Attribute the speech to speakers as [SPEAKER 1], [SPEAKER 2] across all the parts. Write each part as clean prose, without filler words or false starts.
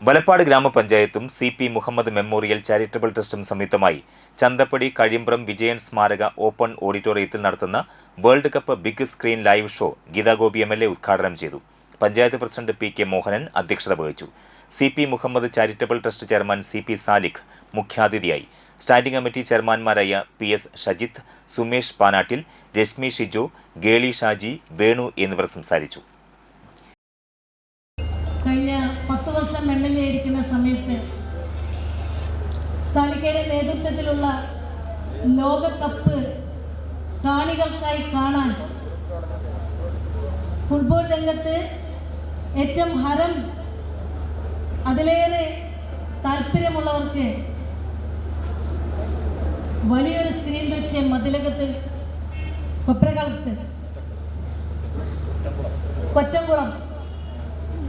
[SPEAKER 1] Valappad ഗ്രാമപഞ്ചായത്തും CP Muhammad memorial charitable ട്രസ്റ്റും സംയുക്തമായി ചന്തപ്പടി കഴിമ്പ്രം വിജയൻ സ്മാരക open ഓഡിറ്റോറിയത്തിൽ നടത്തുന്ന world cup big screen live show Geetha Gopi MLA ഉദ്ഘാടനം ചെയ്തു. പഞ്ചായത്ത് പ്രസിഡന്റ് PK മോഹനൻ അധ്യക്ഷത വഹിച്ചു. CP Muhammad charitable trust chairman CP Saliq മുഖ്യാതിഥിയായി. സ്റ്റാൻഡിംഗ് കമ്മിറ്റി ചെയർമാൻമാരായ PS ഷജിത്ത്, സുമേഷ് പാനാട്ടിൽ, രശ്മി ഷിജു, ഗേളി ഷാജി, വേണു എന്നിവർ സംസാരിച്ചു.
[SPEAKER 2] കഴിഞ്ഞ 10 വർഷം MLA ആയിരിക്കുന്ന സമയത്ത് സാലിക്കയുടെ നേതൃത്വത്തിലുള്ള ലോകകപ്പ് കാണികൾക്കായി കാണാൻ ഫുട്ബോൾ രംഗത്ത് ഏറ്റവും ഹരം അതിലേറെ താല്പര്യമുള്ളവർക്ക് വലിയൊരു സ്ക്രീൻ വെച്ച് മതിലകത്ത് കൊപ്രകളത്ത് കൊറ്റംകുളം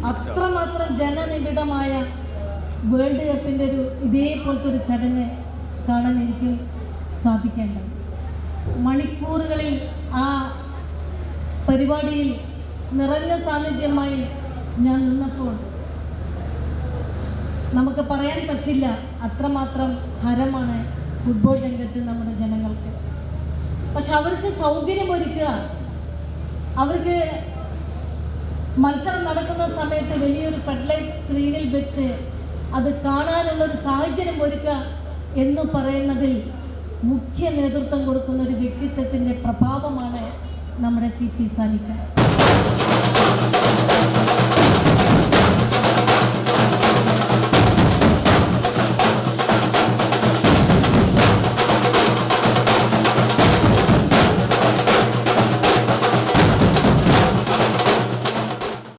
[SPEAKER 2] അത്രമാത്രം ജനനിബിഡമായ വേൾഡ് കപ്പിൻ്റെ ഇതേപോലത്തെ ഒരു ചടങ്ങ് കാണാൻ എനിക്ക് സാധിക്കേണ്ടത്. മണിക്കൂറുകളിൽ ആ പരിപാടിയിൽ നിറഞ്ഞ സാന്നിധ്യമായി ഞാൻ നിന്നപ്പോൾ നമുക്ക് പറയാൻ പറ്റില്ല, അത്രമാത്രം ഹരമാണ് ഫുട്ബോൾ രംഗത്ത് നമ്മുടെ ജനങ്ങൾക്ക്. പക്ഷെ അവർക്ക് സൗകര്യമൊരുക്കുക, അവർക്ക് മത്സരം നടക്കുന്ന സമയത്ത് വലിയൊരു ഫെഡ്ലൈറ്റ് സ്ക്രീനിൽ വെച്ച് അത് കാണാനുള്ളൊരു സാഹചര്യം ഒരുക്കുക എന്ന് പറയുന്നതിൽ മുഖ്യ നേതൃത്വം കൊടുക്കുന്ന ഒരു വ്യക്തിത്വത്തിൻ്റെ പ്രഭാവമാണ് നമ്മുടെ CP സാലിഖ്.